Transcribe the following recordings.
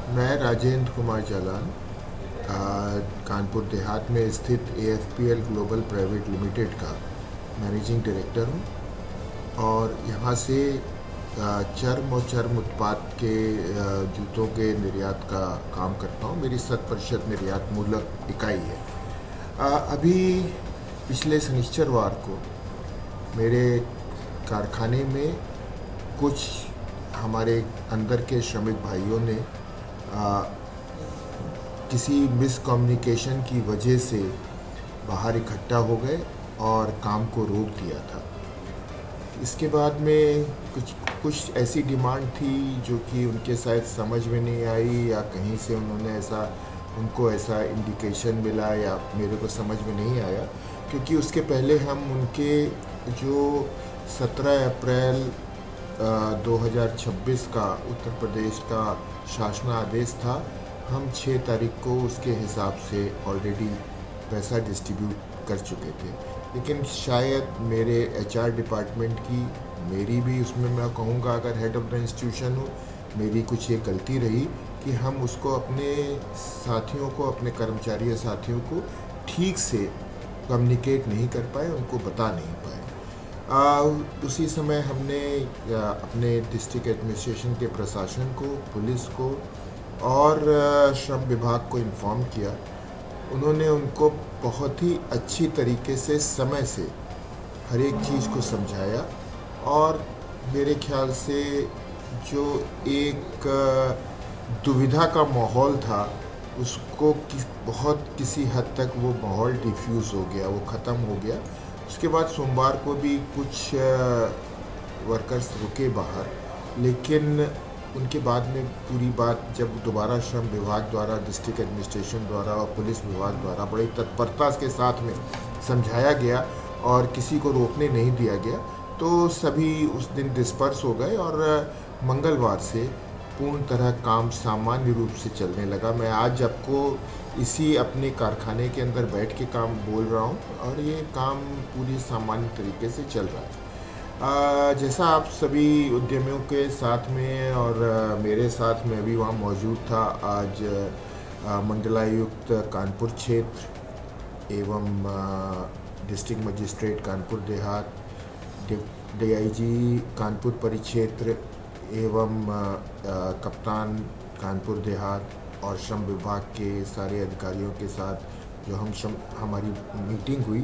मैं राजेंद्र कुमार जालान कानपुर देहात में स्थित AFPL ग्लोबल प्राइवेट लिमिटेड का मैनेजिंग डायरेक्टर हूँ और यहाँ से चर्म और चर्म उत्पाद के जूतों के निर्यात का काम करता हूँ। मेरी 100% निर्यात मूलक इकाई है। अभी पिछले शनिश्चरवार को मेरे कारखाने में कुछ हमारे अंदर के श्रमिक भाइयों ने किसी मिसकम्युनिकेशन की वजह से बाहर इकट्ठा हो गए और काम को रोक दिया था। इसके बाद में कुछ ऐसी डिमांड थी जो कि उनके शायद समझ में नहीं आई, या कहीं से उनको ऐसा इंडिकेशन मिला, या मेरे को समझ में नहीं आया, क्योंकि उसके पहले हम उनके जो 17 अप्रैल 2026 का उत्तर प्रदेश का शासनादेश था, हम 6 तारीख को उसके हिसाब से ऑलरेडी पैसा डिस्ट्रीब्यूट कर चुके थे। लेकिन शायद मेरे HR डिपार्टमेंट की, मेरी भी उसमें मैं कहूँगा अगर हेड ऑफ़ द इंस्टीट्यूशन हूँ, मेरी कुछ ये गलती रही कि हम उसको अपने साथियों को, अपने कर्मचारी साथियों को ठीक से कम्युनिकेट नहीं कर पाए, उनको बता नहीं पाए। उसी समय हमने अपने डिस्ट्रिक्ट एडमिनिस्ट्रेशन के प्रशासन को, पुलिस को और श्रम विभाग को इन्फॉर्म किया। उन्होंने उनको बहुत ही अच्छी तरीके से, समय से हर एक चीज़ को समझाया और मेरे ख्याल से जो एक दुविधा का माहौल था उसको किसी हद तक वो माहौल डिफ्यूज़ हो गया, वो ख़त्म हो गया। उसके बाद सोमवार को भी कुछ वर्कर्स रुके बाहर, लेकिन उनके बाद में पूरी बात जब दोबारा श्रम विभाग द्वारा, डिस्ट्रिक्ट एडमिनिस्ट्रेशन द्वारा और पुलिस विभाग द्वारा बड़ी तत्परता के साथ में समझाया गया और किसी को रोकने नहीं दिया गया, तो सभी उस दिन डिस्पर्स हो गए और मंगलवार से पूर्ण तरह काम सामान्य रूप से चलने लगा। मैं आज आपको इसी अपने कारखाने के अंदर बैठ के काम बोल रहा हूँ और ये काम पूरी सामान्य तरीके से चल रहा है। जैसा आप सभी उद्यमियों के साथ में और मेरे साथ में भी वहाँ मौजूद था, आज मंडलायुक्त कानपुर क्षेत्र एवं district magistrate Kanpur Dehat, DIG Kanpur परिक्षेत्र एवं कप्तान कानपुर देहात और श्रम विभाग के सारे अधिकारियों के साथ जो हमारी मीटिंग हुई,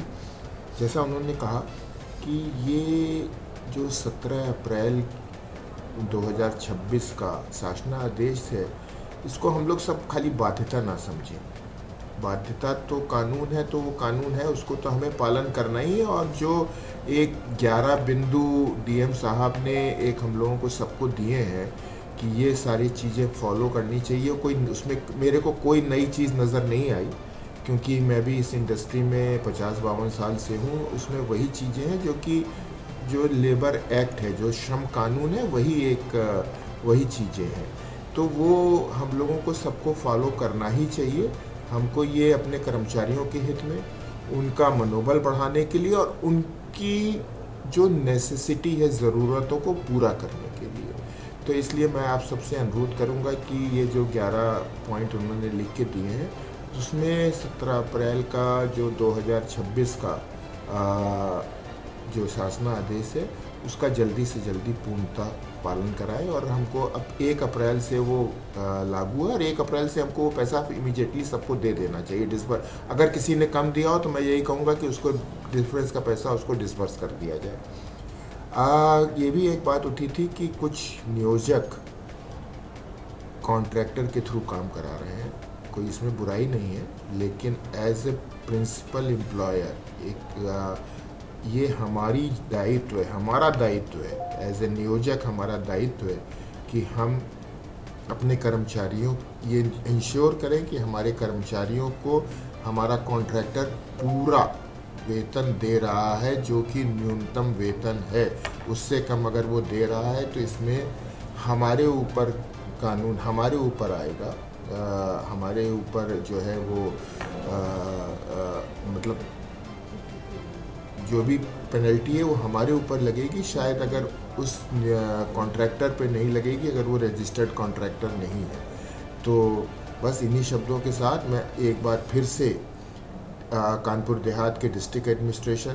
जैसा उन्होंने कहा कि ये जो 17 अप्रैल 2026 का शासनादेश है, इसको हम लोग सब खाली बाध्यता ना समझें। बाध्यता तो कानून है, तो वो कानून है, उसको तो हमें पालन करना ही है। और जो एक 11 बिंदु DM साहब ने एक हम लोगों को सबको दिए हैं कि ये सारी चीज़ें फॉलो करनी चाहिए, कोई उसमें मेरे को कोई नई चीज़ नज़र नहीं आई, क्योंकि मैं भी इस इंडस्ट्री में 50-52 साल से हूँ। उसमें वही चीज़ें हैं जो लेबर एक्ट है, जो श्रम कानून है, वही चीज़ें हैं। तो वो हम लोगों को सबको फॉलो करना ही चाहिए। हमको ये अपने कर्मचारियों के हित में, उनका मनोबल बढ़ाने के लिए और उनकी जो नेसेसिटी है, ज़रूरतों को पूरा करने के लिए। तो इसलिए मैं आप सबसे अनुरोध करूंगा कि ये जो 11 पॉइंट उन्होंने लिख के दिए हैं, उसमें 17 अप्रैल का जो 2026 का जो शासनादेश है, उसका जल्दी से जल्दी पूर्णतः पालन कराएं। और हमको अब 1 अप्रैल से वो लागू है और 1 अप्रैल से हमको वो पैसा इमीडिएटली सबको दे देना चाहिए डिस्बर्स। अगर किसी ने कम दिया हो तो मैं यही कहूँगा कि उसको डिफरेंस का पैसा उसको डिस्बर्स कर दिया जाए। ये भी एक बात उठी थी कि कुछ नियोजक कॉन्ट्रैक्टर के थ्रू काम करा रहे हैं, कोई इसमें बुराई नहीं है, लेकिन एज ए प्रिंसिपल एम्प्लॉयर ये हमारी दायित्व है, हमारा दायित्व है, एज ए नियोजक हमारा दायित्व है कि हम अपने कर्मचारियों ये इंश्योर करें कि हमारे कर्मचारियों को हमारा कॉन्ट्रैक्टर पूरा वेतन दे रहा है, जो कि न्यूनतम वेतन है। उससे कम अगर वो दे रहा है तो इसमें हमारे ऊपर कानून हमारे ऊपर आएगा, हमारे ऊपर जो है वो मतलब जो भी पेनल्टी है वो हमारे ऊपर लगेगी। शायद अगर उस कॉन्ट्रैक्टर पे नहीं लगेगी, अगर वो रजिस्टर्ड कॉन्ट्रैक्टर नहीं है। तो बस इन्हीं शब्दों के साथ मैं एक बार फिर से कानपुर देहात के डिस्ट्रिक्ट एडमिनिस्ट्रेशन,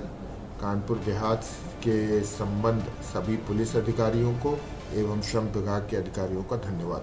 कानपुर देहात के संबंध सभी पुलिस अधिकारियों को एवं श्रम विभाग के अधिकारियों का धन्यवाद